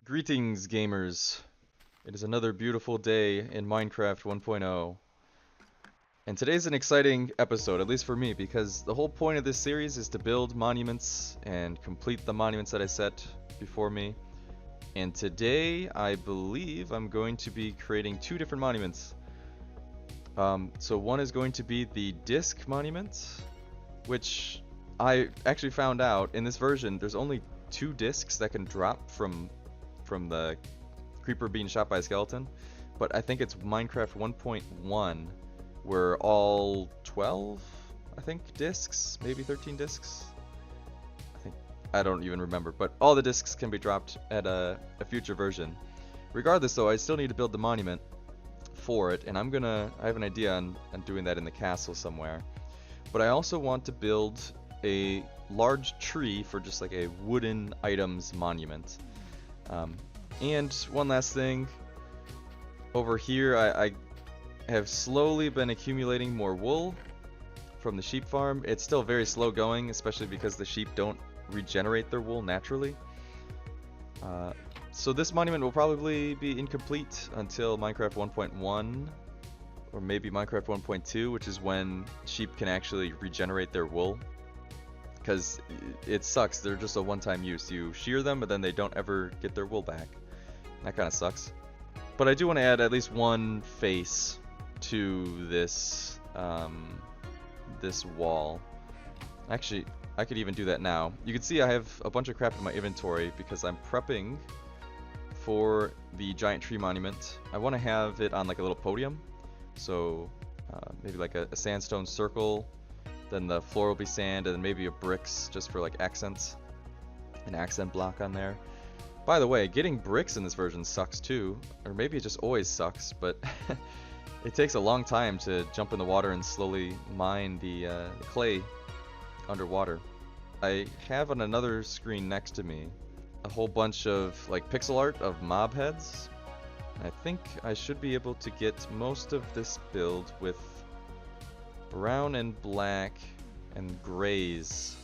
Greetings, gamers. It is another beautiful day in Minecraft 1.0. And today's an exciting episode, at least for me, because the whole point of this series is to build monuments and complete the monuments that I set before me. And today, I believe I'm going to be creating two different monuments. So one is going to be the disc monument, which I actually found out in this version there's only two discs that can drop from the creeper being shot by a skeleton, but I think it's Minecraft 1.1 where all 12, I think, discs, maybe 13 discs, I don't even remember, but all the discs can be dropped at a future version. Regardless though, I still need to build the monument for it, and I have an idea on doing that in the castle somewhere. But I also want to build a large tree for just like a wooden items monument. And one last thing, over here I have slowly been accumulating more wool from the sheep farm. It's still very slow going, especially because the sheep don't regenerate their wool naturally. So this monument will probably be incomplete until Minecraft 1.1 or maybe Minecraft 1.2, which is when sheep can actually regenerate their wool. Because it sucks, they're just a one-time use. You shear them, but then they don't ever get their wool back. That kind of sucks. But I do want to add at least one face to this this wall. Actually, I could even do that now. You can see I have a bunch of crap in my inventory because I'm prepping for the giant tree monument. I want to have it on like a little podium. So maybe like a sandstone circle. Then the floor will be sand, and then maybe a bricks just for like accents. An accent block on there. By the way, getting bricks in this version sucks too. Or maybe it just always sucks, but it takes a long time to jump in the water and slowly mine the clay underwater. I have on another screen next to me a whole bunch of like pixel art of mob heads. I think I should be able to get most of this build with brown and black and grays.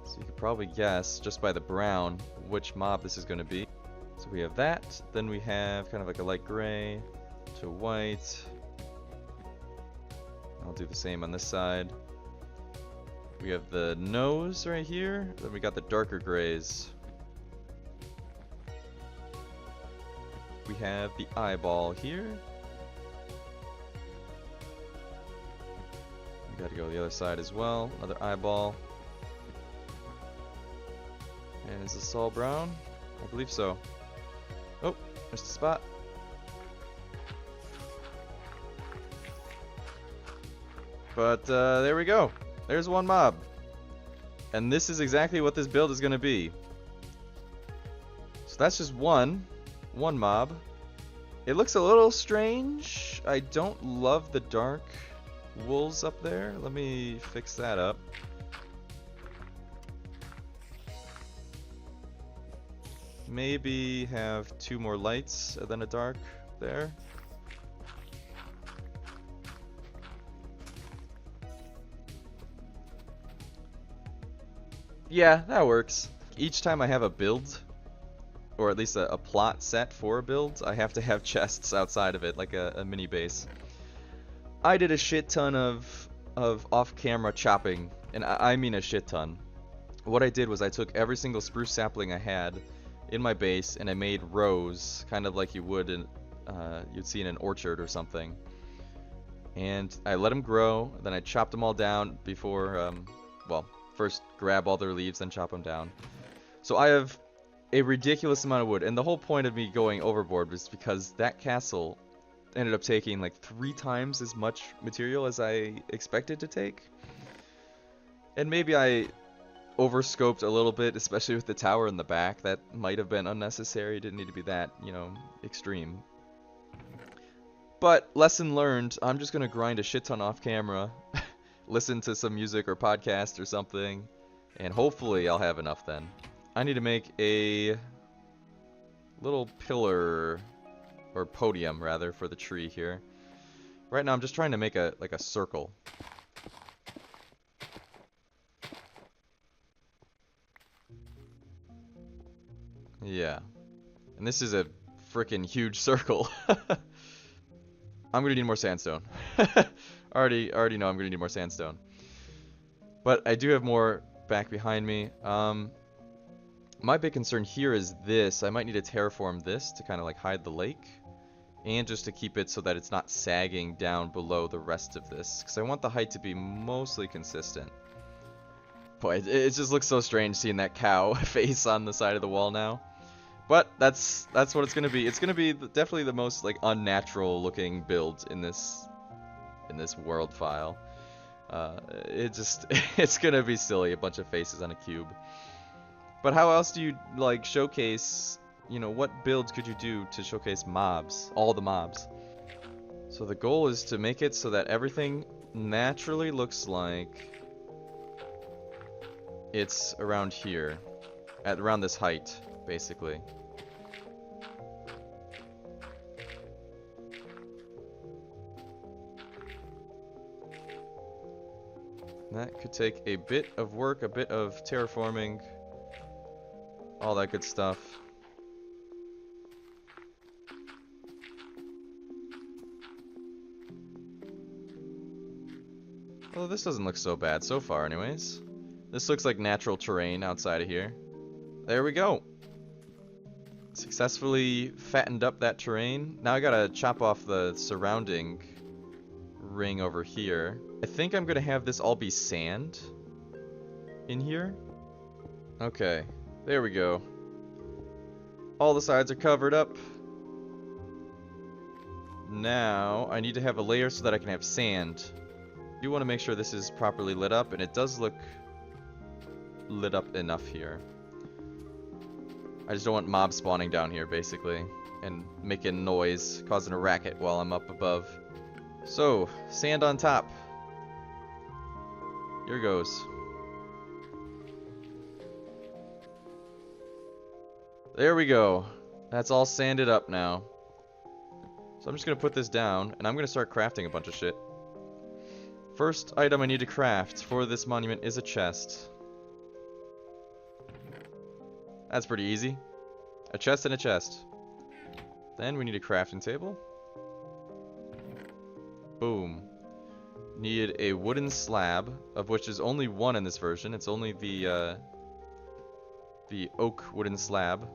So you could probably guess just by the brown which mob this is going to be. So we have that, then we have kind of like a light gray to white. I'll do the same on this side. We have the nose right here, then we got the darker grays. We have the eyeball here. We gotta go the other side as well. Another eyeball. And is this all brown? I believe so. Oh, there's the spot. But there we go. There's one mob. And this is exactly what this build is gonna be. So that's just one mob. It looks a little strange. I don't love the dark wools up there. Let me fix that up. Maybe have two more lights and then a dark there. Yeah, that works. Each time I have a build, or at least a plot set for a build, I have to have chests outside of it, like a mini base. I did a shit ton of off-camera chopping, and I mean a shit ton. What I did was I took every single spruce sapling I had in my base, and I made rows, kind of like you would in you'd see in an orchard or something. And I let them grow, then I chopped them all down before, well, first grab all their leaves, then chop them down. So I have a ridiculous amount of wood, and the whole point of me going overboard was because that castle ended up taking like 3 times as much material as I expected to take. And maybe I overscoped a little bit, especially with the tower in the back. That might have been unnecessary. It didn't need to be that, you know, extreme. But lesson learned, I'm just gonna grind a shit ton off camera, listen to some music or podcast or something, and hopefully I'll have enough then. I need to make a little pillar, or podium rather, for the tree here. Right now I'm just trying to make a circle. Yeah. And this is a freaking huge circle. I'm gonna need more sandstone. already know I'm gonna need more sandstone. But I do have more back behind me. My big concern here is this. I might need to terraform this to kind of like hide the lake. And just to keep it so that it's not sagging down below the rest of this. Because I want the height to be mostly consistent. Boy, it just looks so strange seeing that cow face on the side of the wall now. But that's what it's gonna be. It's gonna be definitely the most like unnatural looking build in this world file. It's gonna be silly, a bunch of faces on a cube. But how else do you like showcase, you know, what builds could you do to showcase mobs, all the mobs? So the goal is to make it so that everything naturally looks like it's around here, at around this height, basically. That could take a bit of work, a bit of terraforming, all that good stuff. Well, this doesn't look so bad so far anyways. This looks like natural terrain outside of here. There we go. Successfully fattened up that terrain. Now I gotta chop off the surrounding ring over here. I think I'm gonna have this all be sand in here. Okay, there we go. All the sides are covered up. Now I need to have a layer so that I can have sand. I do want to make sure this is properly lit up, and it does look lit up enough here. I just don't want mobs spawning down here, basically, and making noise, causing a racket while I'm up above. So, sand on top. Here goes. There we go. That's all sanded up now. So I'm just going to put this down, and I'm going to start crafting a bunch of shit. First item I need to craft for this monument is a chest. That's pretty easy. A chest and a chest. Then we need a crafting table. Boom. Need a wooden slab, of which is only one in this version. It's only the oak wooden slab.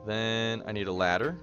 Then I need a ladder.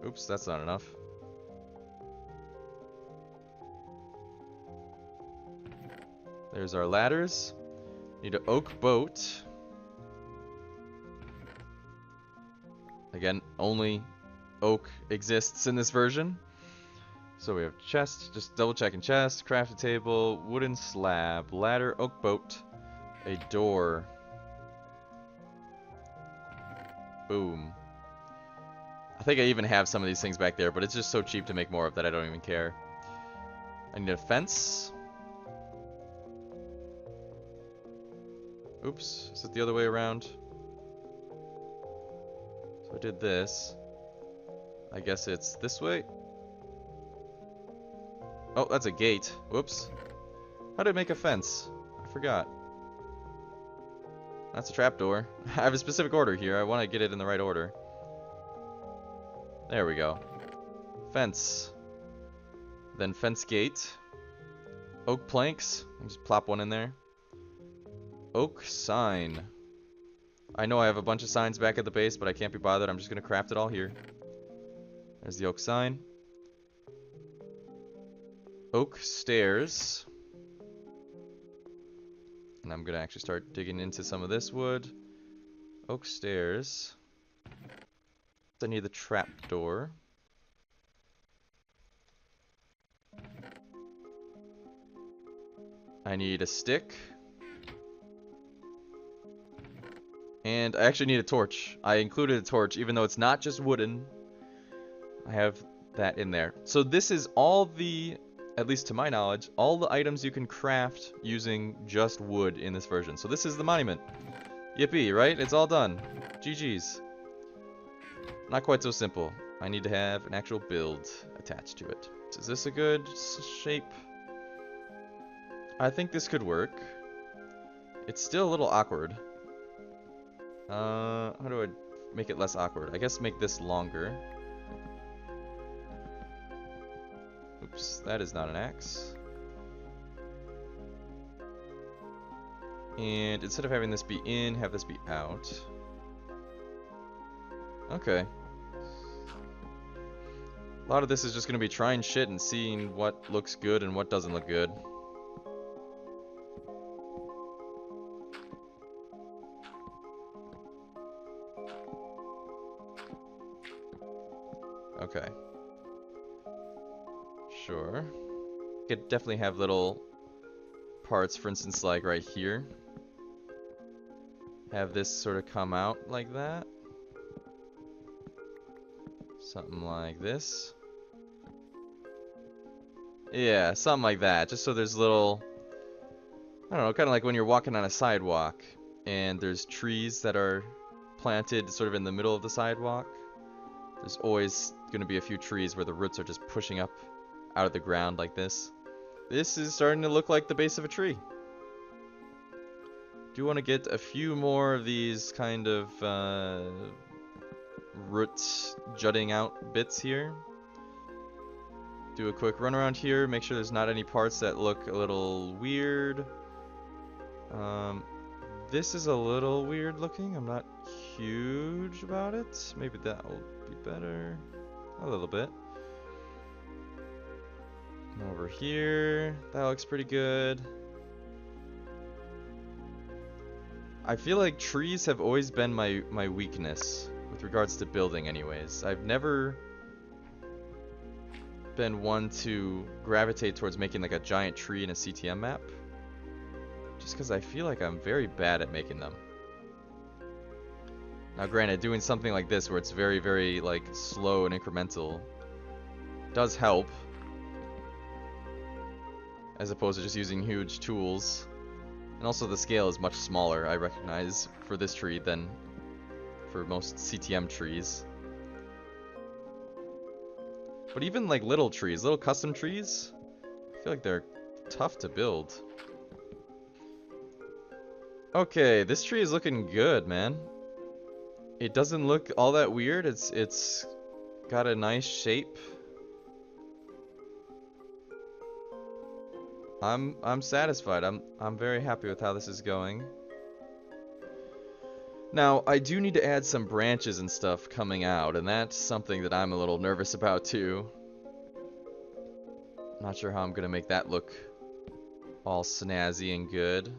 Oops, that's not enough. There's our ladders. Need an oak boat. Again, only oak exists in this version. So we have chest, just double checking chest, crafted table, wooden slab, ladder, oak boat, a door. Boom. I think I even have some of these things back there, but it's just so cheap to make more of that I don't even care. I need a fence. Oops, is it the other way around? So I did this. I guess it's this way. Oh, that's a gate. Whoops. How did I make a fence? I forgot. That's a trapdoor. I have a specific order here. I want to get it in the right order. There we go. Fence. Then fence gate. Oak planks. I'll just plop one in there. Oak sign. I know I have a bunch of signs back at the base, but I can't be bothered. I'm just going to craft it all here. There's the oak sign. Oak stairs. And I'm going to actually start digging into some of this wood. Oak stairs. I need the trapdoor. I need a stick. And I actually need a torch. I included a torch, even though it's not just wooden. I have that in there. So this is all the, at least to my knowledge, all the items you can craft using just wood in this version. So this is the monument. Yippee, right? It's all done. GG's. Not quite so simple. I need to have an actual build attached to it. Is this a good shape? I think this could work. It's still a little awkward. How do I make it less awkward? I guess make this longer. Oops, that is not an axe. And instead of having this be in, have this be out. Okay. A lot of this is just going to be trying shit and seeing what looks good and what doesn't look good. Okay. Sure. Could definitely have little parts, for instance, like right here. Have this sort of come out like that. Something like this. Yeah, something like that. Just so there's little, I don't know, kind of like when you're walking on a sidewalk and there's trees that are planted sort of in the middle of the sidewalk. There's always going to be a few trees where the roots are just pushing up out of the ground like this. This is starting to look like the base of a tree. Do want to get a few more of these kind of roots jutting out bits here. Do a quick run around here, make sure there's not any parts that look a little weird. This is a little weird looking. I'm not huge about it. Maybe that will be better. A little bit. And over here, that looks pretty good. I feel like trees have always been my weakness with regards to building anyways. I've never been one to gravitate towards making like a giant tree in a CTM map. Just because I feel like I'm very bad at making them. Now granted, doing something like this where it's very, very like slow and incremental does help. As opposed to just using huge tools. And also the scale is much smaller, I recognize, for this tree than for most CTM trees. But even like little trees, little custom trees, I feel like they're tough to build. Okay, this tree is looking good, man. It doesn't look all that weird. It's got a nice shape. I'm satisfied. I'm very happy with how this is going. Now, I do need to add some branches and stuff coming out, and that's something that I'm a little nervous about too. Not sure how I'm gonna make that look all snazzy and good.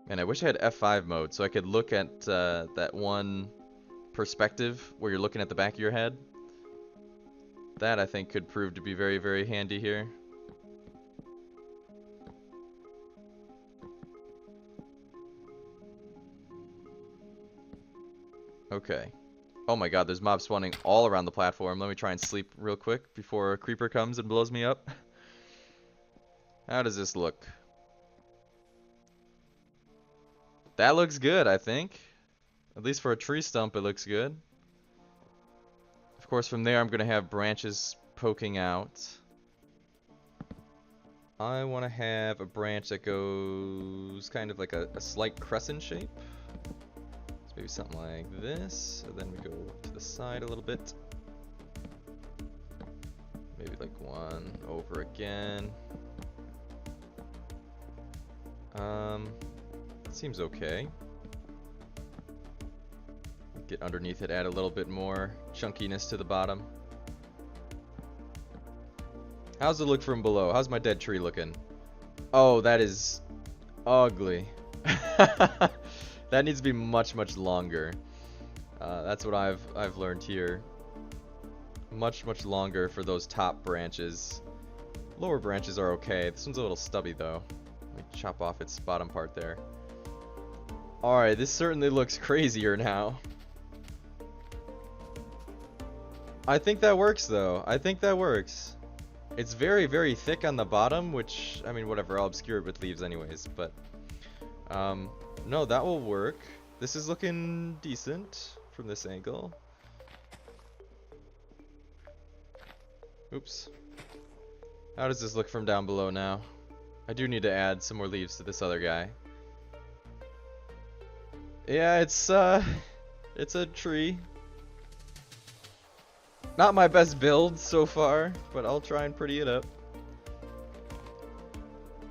And I wish I had F5 mode so I could look at that one perspective where you're looking at the back of your head. That I think could prove to be very, very handy here. Okay. Oh my god, there's mobs spawning all around the platform. Let me try and sleep real quick before a creeper comes and blows me up. How does this look? That looks good, I think. At least for a tree stump, it looks good. Of course, from there, I'm going to have branches poking out. I want to have a branch that goes kind of like a slight crescent shape. So maybe something like this. And then we go to the side a little bit. Maybe like one over again. Seems okay. Get underneath it, add a little bit more chunkiness to the bottom. How's it look from below? How's my dead tree looking? Oh, that is ugly. That needs to be much, much longer. That's what I've learned here. Much, much longer for those top branches. Lower branches are okay. This one's a little stubby though. Let me chop off its bottom part there. Alright, this certainly looks crazier now. I think that works though. I think that works. It's very, very thick on the bottom, which, I mean, whatever, I'll obscure it with leaves anyways, but no, that will work. This is looking decent from this angle. Oops. How does this look from down below now? I do need to add some more leaves to this other guy. Yeah, it's a tree. Not my best build so far, but I'll try and pretty it up.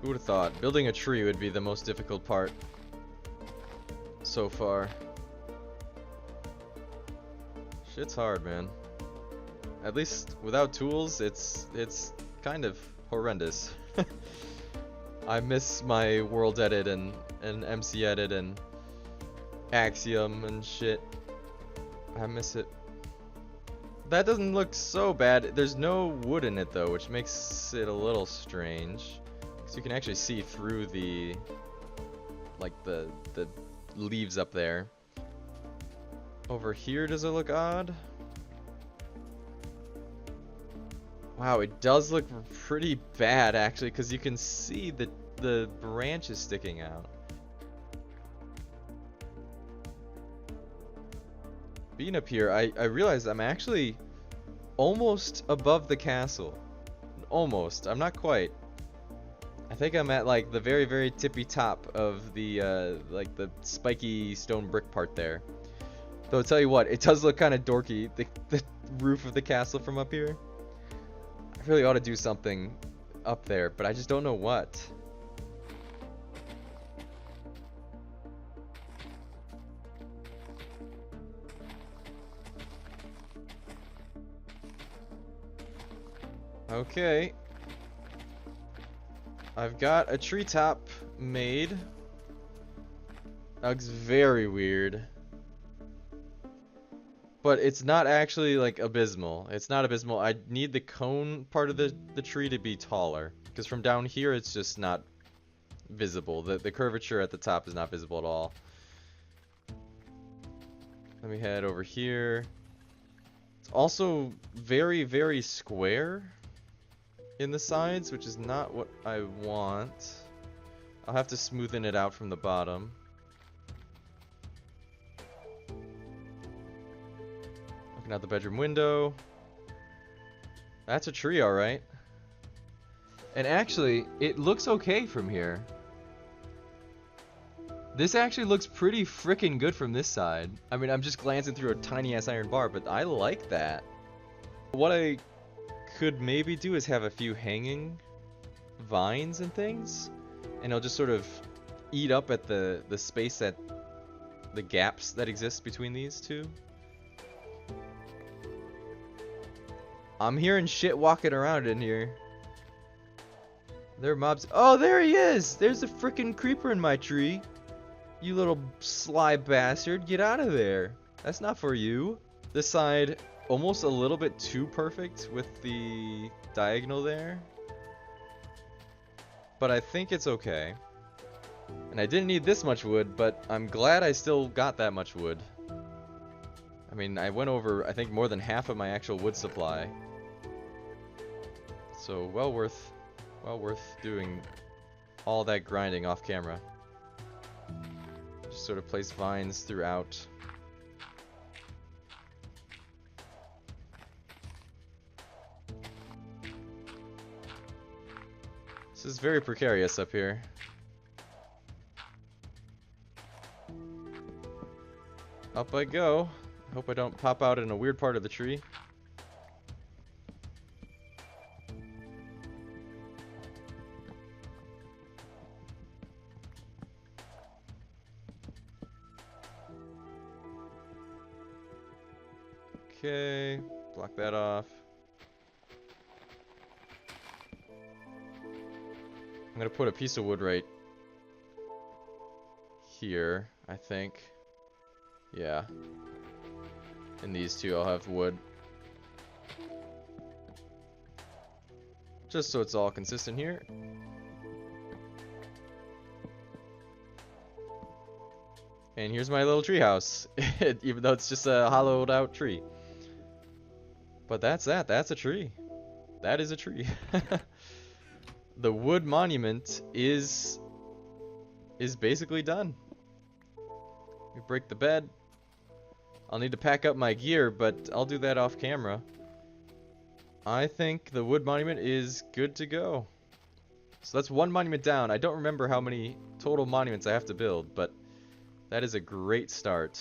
Who would have thought? Building a tree would be the most difficult part so far. Shit's hard, man. At least without tools, it's kind of horrendous. I miss my world edit and MC edit and Axiom and shit. I miss it. That doesn't look so bad. There's no wood in it though, which makes it a little strange. So you can actually see through the the leaves up there. Over here, does it look odd? Wow, it does look pretty bad actually, because you can see the branches sticking out. Being up here, I realized I'm actually almost above the castle. Almost. I'm not quite. I think I'm at like the very, very tippy top of the like the spiky stone brick part there. Though I'll tell you what, it does look kind of dorky, the roof of the castle from up here. I really ought to do something up there, but I just don't know what. Okay. I've got a treetop made. That looks very weird. But it's not actually like abysmal. It's not abysmal. I need the cone part of the tree to be taller. Because from down here it's just not visible. The curvature at the top is not visible at all. Let me head over here. It's also very, very square in the sides, which is not what I want. I'll have to smoothen it out from the bottom. Looking out the bedroom window. That's a tree, alright. And actually, it looks okay from here. This actually looks pretty freaking good from this side. I mean, I'm just glancing through a tiny ass iron bar, but I like that. What I could maybe do is have a few hanging vines and things, and it'll just sort of eat up at the space that the gaps that exist between these two. I'm hearing shit walking around in here. There are mobs. Oh, there he is! There's a freaking creeper in my tree. You little sly bastard, get out of there. That's not for you. This side, almost a little bit too perfect with the diagonal there. But I think it's okay. And I didn't need this much wood, but I'm glad I still got that much wood. I mean, I went over, I think, more than half of my actual wood supply. So, well worth doing all that grinding off camera. Just sort of place vines throughout. This is very precarious up here. Up I go. Hope I don't pop out in a weird part of the tree. Okay, block that off. I'm gonna put a piece of wood right here, I think. Yeah. In these two, I'll have wood. Just so it's all consistent here. And here's my little treehouse, even though it's just a hollowed out tree. But that's that. That's a tree. That is a tree. The wood monument is basically done. We break the bed. I'll need to pack up my gear, but I'll do that off camera. I think the wood monument is good to go. So that's one monument down. I don't remember how many total monuments I have to build, but That is a great start.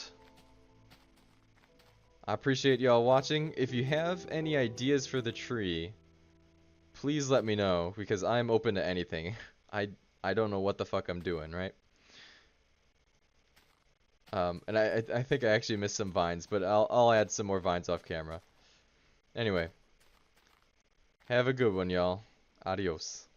I appreciate y'all watching. If you have any ideas for the tree, please let me know, because I'm open to anything. I don't know what the fuck I'm doing, right? And I think I actually missed some vines, but I'll add some more vines off camera. Anyway, have a good one, y'all. Adios.